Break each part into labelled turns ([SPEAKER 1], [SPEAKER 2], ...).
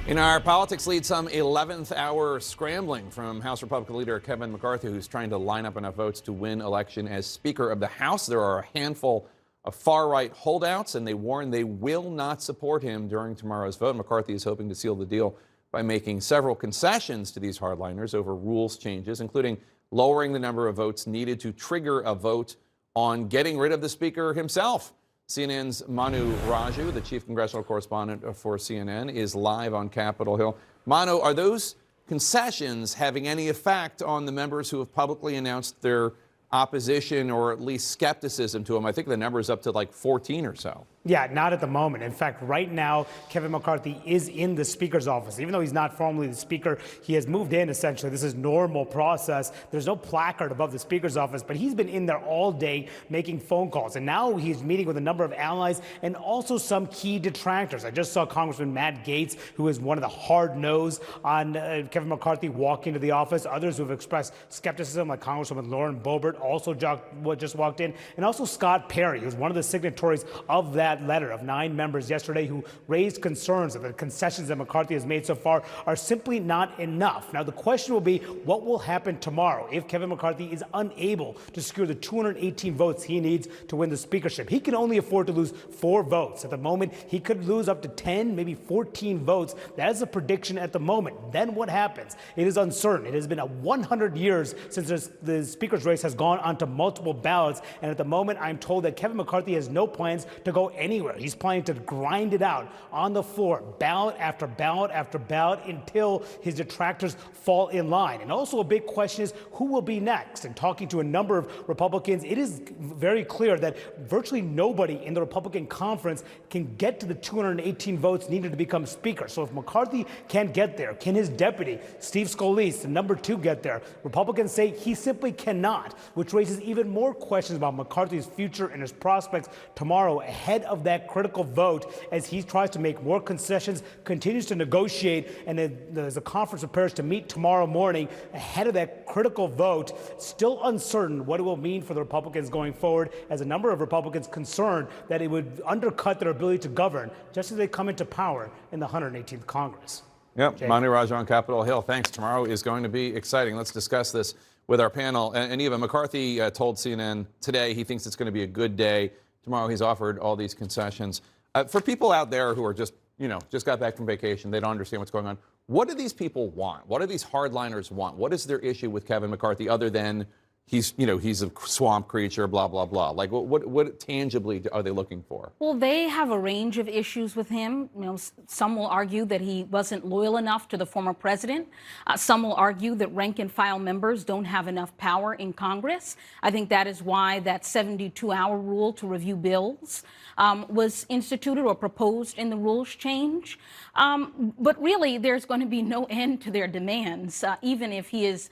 [SPEAKER 1] In our politics lead, some 11th hour scrambling from House Republican leader Kevin McCarthy, who's trying to line up enough votes to win election as Speaker of the House. There are a handful of far-right holdouts, and they warn they will not support him during tomorrow's vote. McCarthy is hoping to seal the deal by making several concessions to these hardliners over rules changes, including lowering the number of votes needed to trigger a vote on getting rid of the Speaker himself. CNN's Manu Raju, the chief congressional correspondent for CNN, is live on Capitol Hill. Manu, are those concessions having any effect on the members who have publicly announced their opposition or at least skepticism to him? I think the number is up to like 14 or so.
[SPEAKER 2] Yeah, not at the moment. In fact, right now, Kevin McCarthy is in the Speaker's office. Even though he's not formally the Speaker, he has moved in, essentially. This is normal process. There's no placard above the Speaker's office, but he's been in there all day making phone calls. And now he's meeting with a number of allies and also some key detractors. I just saw Congressman Matt Gaetz, who is one of the hard nose on Kevin McCarthy, walk into the office. Others who have expressed skepticism, like Congresswoman Lauren Boebert, also just walked in. And also Scott Perry, who's one of the signatories of that letter of 9 members yesterday who raised concerns that the concessions that McCarthy has made so far are simply not enough. Now, the question will be what will happen tomorrow if Kevin McCarthy is unable to secure the 218 votes he needs to win the speakership. He can only afford to lose 4 votes. At the moment, he could lose up to 10, maybe 14 votes. That is a prediction at the moment. Then what happens? It is uncertain. It has been 100 years since the speaker's race has gone onto multiple ballots. And at the moment, I'm told that Kevin McCarthy has no plans to go anywhere. He's planning to grind it out on the floor, ballot after ballot after ballot, until his detractors fall in line. And also a big question is who will be next? And talking to a number of Republicans, it is very clear that virtually nobody in the Republican conference can get to the 218 votes needed to become Speaker. So if McCarthy can't get there, can his deputy, Steve Scalise, the number 2, get there? Republicans say he simply cannot, which raises even more questions about McCarthy's future and his prospects tomorrow ahead of that critical vote as he tries to make more concessions, continues to negotiate, and as the conference prepares to meet tomorrow morning ahead of that critical vote. Still uncertain what it will mean for the Republicans going forward, as a number of Republicans concerned that it would undercut their ability to govern just as they come into power in the 118th Congress.
[SPEAKER 1] Yep, Manu Raju on Capitol Hill. Thanks. Tomorrow is going to be exciting. Let's discuss this with our panel. And Eva, McCarthy told CNN today he thinks it's going to be a good day. Tomorrow he's offered all these concessions. For people out there who are just got back from vacation, they don't understand what's going on. What do these people want? What do these hardliners want? What is their issue with Kevin McCarthy other than he's a swamp creature, blah, blah, blah? Like, what tangibly are they looking for?
[SPEAKER 3] Well, they have a range of issues with him. Some will argue that he wasn't loyal enough to the former president. Some will argue that rank and file members don't have enough power in Congress. I think that is why that 72-hour rule to review bills was instituted or proposed in the rules change. But really, there's going to be no end to their demands, even if he is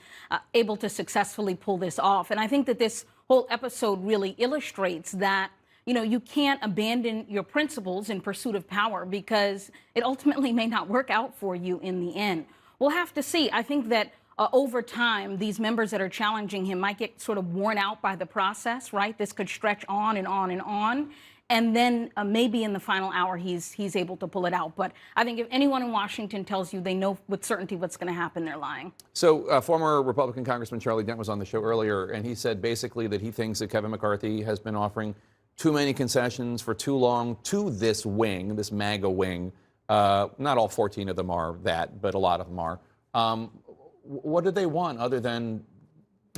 [SPEAKER 3] able to successfully pull this off. And I think that this whole episode really illustrates that, you can't abandon your principles in pursuit of power because it ultimately may not work out for you in the end. We'll have to see. I think that over time, these members that are challenging him might get sort of worn out by the process, right? This could stretch on and on and on. And then maybe in the final hour, he's able to pull it out. But I think if anyone in Washington tells you they know with certainty what's going to happen, they're lying. So
[SPEAKER 1] former Republican Congressman Charlie Dent was on the show earlier, and he said basically that he thinks that Kevin McCarthy has been offering too many concessions for too long to this wing, this MAGA wing. Not all 14 of them are that, but a lot of them are. What do they want other than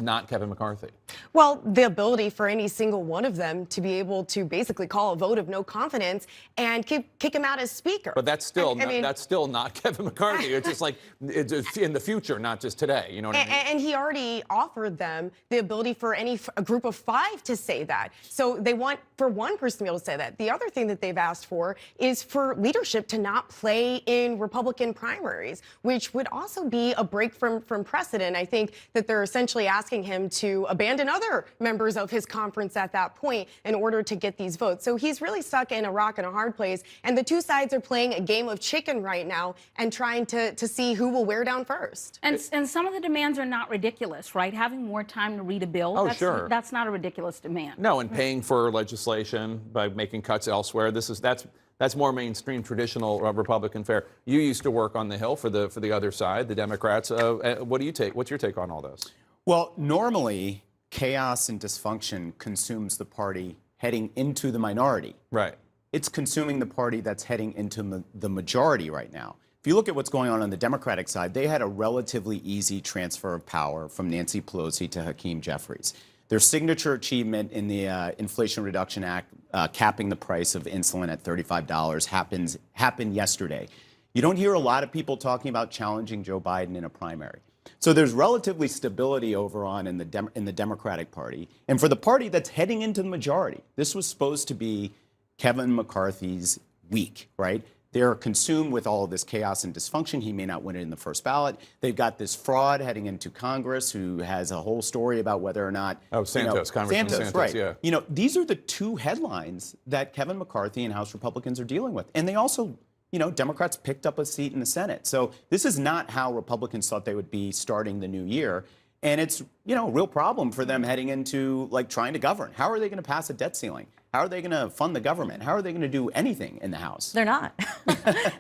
[SPEAKER 1] not Kevin McCarthy?
[SPEAKER 4] Well, the ability for any single one of them to be able to basically call a vote of no confidence and kick him out as Speaker.
[SPEAKER 1] But that's still that's still not Kevin McCarthy. It's just like it's in the future, not just today. You know what I mean?
[SPEAKER 4] And he already offered them the ability for a group of 5 to say that. So they want for one person to be able to say that. The other thing that they've asked for is for leadership to not play in Republican primaries, which would also be a break from precedent. I think that they're essentially asking him to abandon other members of his conference at that point in order to get these votes. So he's really stuck in a rock and a hard place. And the two sides are playing a game of chicken right now and trying to see who will wear down first.
[SPEAKER 3] And some of the demands are not ridiculous, right? Having more time to read a bill, that's not a ridiculous demand.
[SPEAKER 1] No, and paying for legislation by making cuts elsewhere. That's That's more mainstream, traditional Republican fare. You used to work on the Hill for the other side, the Democrats. What do you take? What's your take on all this?
[SPEAKER 5] Well, normally chaos and dysfunction consumes the party heading into the minority.
[SPEAKER 1] Right.
[SPEAKER 5] It's consuming the party that's heading into the majority right now. If you look at what's going on the Democratic side, they had a relatively easy transfer of power from Nancy Pelosi to Hakeem Jeffries. Their signature achievement in the Inflation Reduction Act, capping the price of insulin at $35, happened yesterday. You don't hear a lot of people talking about challenging Joe Biden in a primary. So there's relatively stability over on in the Democratic Party. And for the party that's heading into the majority, this was supposed to be Kevin McCarthy's week, right? They're consumed with all of this chaos and dysfunction. He may not win it in the first ballot. They've got this fraud heading into Congress who has a whole story about whether or not...
[SPEAKER 1] Oh, Santos, Congressman Santos,
[SPEAKER 5] right.
[SPEAKER 1] Yeah.
[SPEAKER 5] You know, these are the two headlines that Kevin McCarthy and House Republicans are dealing with. And they also, you know, Democrats picked up a seat in the Senate. So this is not how Republicans thought they would be starting the new year. And it's, you know, a real problem for them heading into, like, trying to govern. How are they going to pass a debt ceiling? How are they going to fund the government? How are they going to do anything in the House?
[SPEAKER 6] They're not.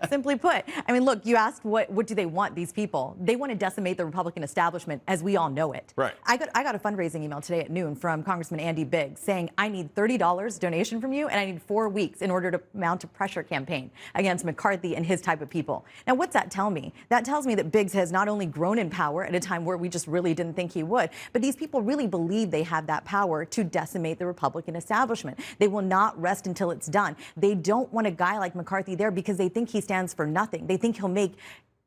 [SPEAKER 6] Simply put. I mean, look, you asked what do they want, these people? They want to decimate the Republican establishment as we all know it.
[SPEAKER 1] Right.
[SPEAKER 6] I got a fundraising email today at noon from Congressman Andy Biggs saying, I need $30 donation from you, and I need 4 weeks in order to mount a pressure campaign against McCarthy and his type of people. Now, what's that tell me? That tells me that Biggs has not only grown in power at a time where we just really didn't think he would, but these people really believe they have that power to decimate the Republican establishment. They will not rest until it's done. They don't want a guy like McCarthy there because they think he stands for nothing. They think he'll make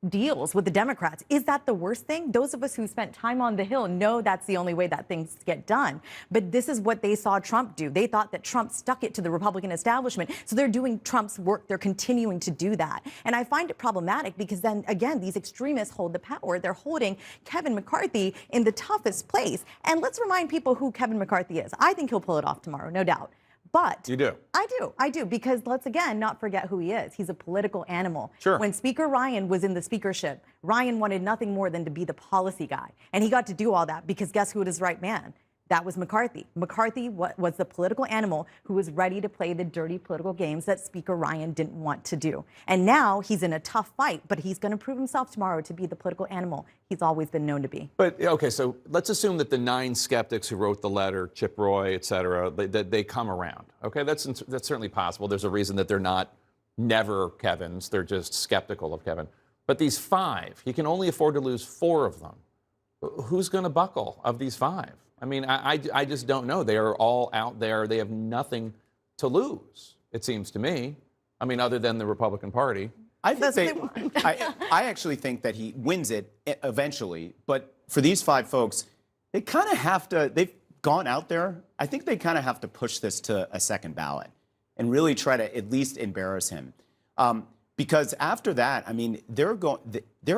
[SPEAKER 6] deals with the Democrats. Is that the worst thing? Those of us who spent time on the Hill know that's the only way that things get done. But this is what they saw Trump do. They thought that Trump stuck it to the Republican establishment. So they're doing Trump's work. They're continuing to do that. And I find it problematic because then, again, these extremists hold the power. They're holding Kevin McCarthy in the toughest place. And let's remind people who Kevin McCarthy is. I think he'll pull it off tomorrow, no doubt. But
[SPEAKER 1] you do.
[SPEAKER 6] I do, because let's again not forget who he is. He's a political animal.
[SPEAKER 1] Sure.
[SPEAKER 6] When Speaker Ryan was in the speakership, Ryan wanted nothing more than to be the policy guy. And he got to do all that because guess who was his right man? That was McCarthy. McCarthy was the political animal who was ready to play the dirty political games that Speaker Ryan didn't want to do. And now he's in a tough fight, but he's going to prove himself tomorrow to be the political animal he's always been known to be.
[SPEAKER 1] But, okay, so let's assume that the 9 skeptics who wrote the letter, Chip Roy, et cetera, that they come around. Okay, that's certainly possible. There's a reason that they're not never Kevins. They're just skeptical of Kevin. But these 5, he can only afford to lose 4 of them. Who's going to buckle of these 5? I mean, I just don't know. They are all out there. They have nothing to lose, it seems to me. I mean, other than the Republican Party.
[SPEAKER 5] I actually think that he wins it eventually. But for these 5 folks, they kind of have to, they've gone out there. I think they kind of have to push this to a second ballot and really try to at least embarrass him. Because after that, I mean, they're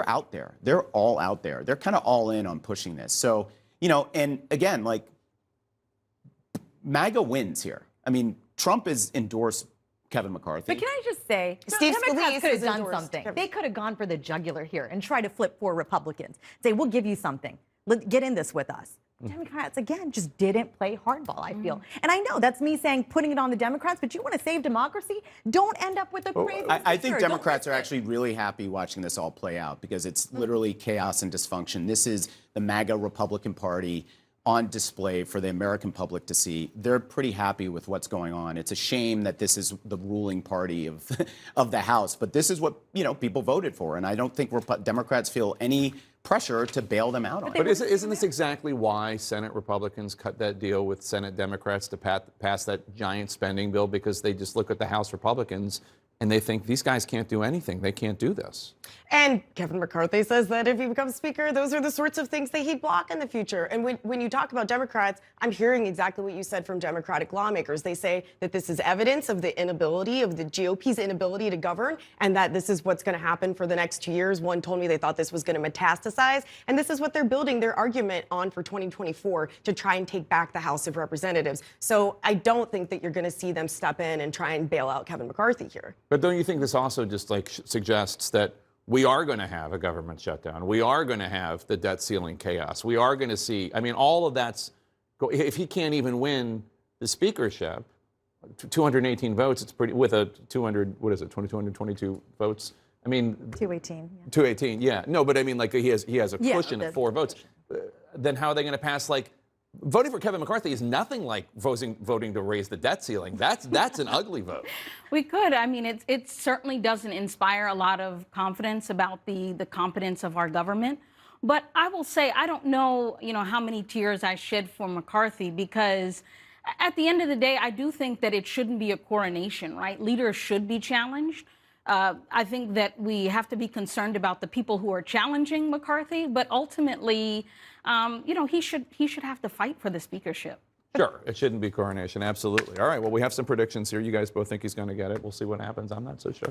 [SPEAKER 5] out there. They're all out there. They're kind of all in on pushing this. So, you know, and again, like, MAGA wins here. I mean, Trump has endorsed Kevin McCarthy.
[SPEAKER 6] But can I just say,
[SPEAKER 4] Steve
[SPEAKER 6] Democrats
[SPEAKER 4] Scalise
[SPEAKER 6] could have
[SPEAKER 4] has
[SPEAKER 6] done
[SPEAKER 4] endorsed
[SPEAKER 6] something.
[SPEAKER 4] Kevin.
[SPEAKER 6] They could have gone for the jugular here and try to flip 4 Republicans. Say, we'll give you something. Get in this with us. Democrats, again, just didn't play hardball, I feel. And I know that's me saying putting it on the Democrats, but you want to save democracy? Don't end up with a crazy
[SPEAKER 5] I think
[SPEAKER 6] speaker.
[SPEAKER 5] Democrats are actually really happy watching this all play out because it's literally chaos and dysfunction. This is the MAGA Republican Party on display for the American public to see. They're pretty happy with what's going on. It's a shame that this is the ruling party of the House, but this is what, you know, people voted for, and I don't think Democrats feel any pressure to bail them out on it.
[SPEAKER 1] But isn't this exactly why Senate Republicans cut that deal with Senate Democrats to pass that giant spending bill? Because they just look at the House Republicans and they think these guys can't do anything. They can't do this.
[SPEAKER 4] And Kevin McCarthy says that if he becomes Speaker, those are the sorts of things that he'd block in the future. And when you talk about Democrats, I'm hearing exactly what you said from Democratic lawmakers. They say that this is evidence of the inability of the GOP's inability to govern, and that this is what's going to happen for the next 2 years. One told me they thought this was going to metastasize, and this is what they're building their argument on for 2024 to try and take back the House of Representatives. So I don't think that you're going to see them step in and try and bail out Kevin McCarthy here.
[SPEAKER 1] But don't you think this also just like suggests that we are going to have a government shutdown? We are going to have the debt ceiling chaos. We are going to see, I mean, all of that's, if he can't even win the speakership, 218 votes. It's pretty, with a 222 votes. I mean,
[SPEAKER 6] 218. Yeah.
[SPEAKER 1] 218, yeah. No, but I mean, like he has a cushion of 4 votes. Then how are they going to pass, like, voting for Kevin McCarthy is nothing like voting to raise the debt ceiling. That's an ugly vote.
[SPEAKER 3] We could. I mean, it certainly doesn't inspire a lot of confidence about the competence of our government. But I will say, I don't know, how many tears I shed for McCarthy, because at the end of the day, I do think that it shouldn't be a coronation, right? Leaders should be challenged. I think that we have to be concerned about the people who are challenging McCarthy, but ultimately, he should have to fight for the speakership.
[SPEAKER 1] Sure, it shouldn't be coronation, absolutely. All right, well, we have some predictions here. You guys both think he's going to get it. We'll see what happens. I'm not so sure.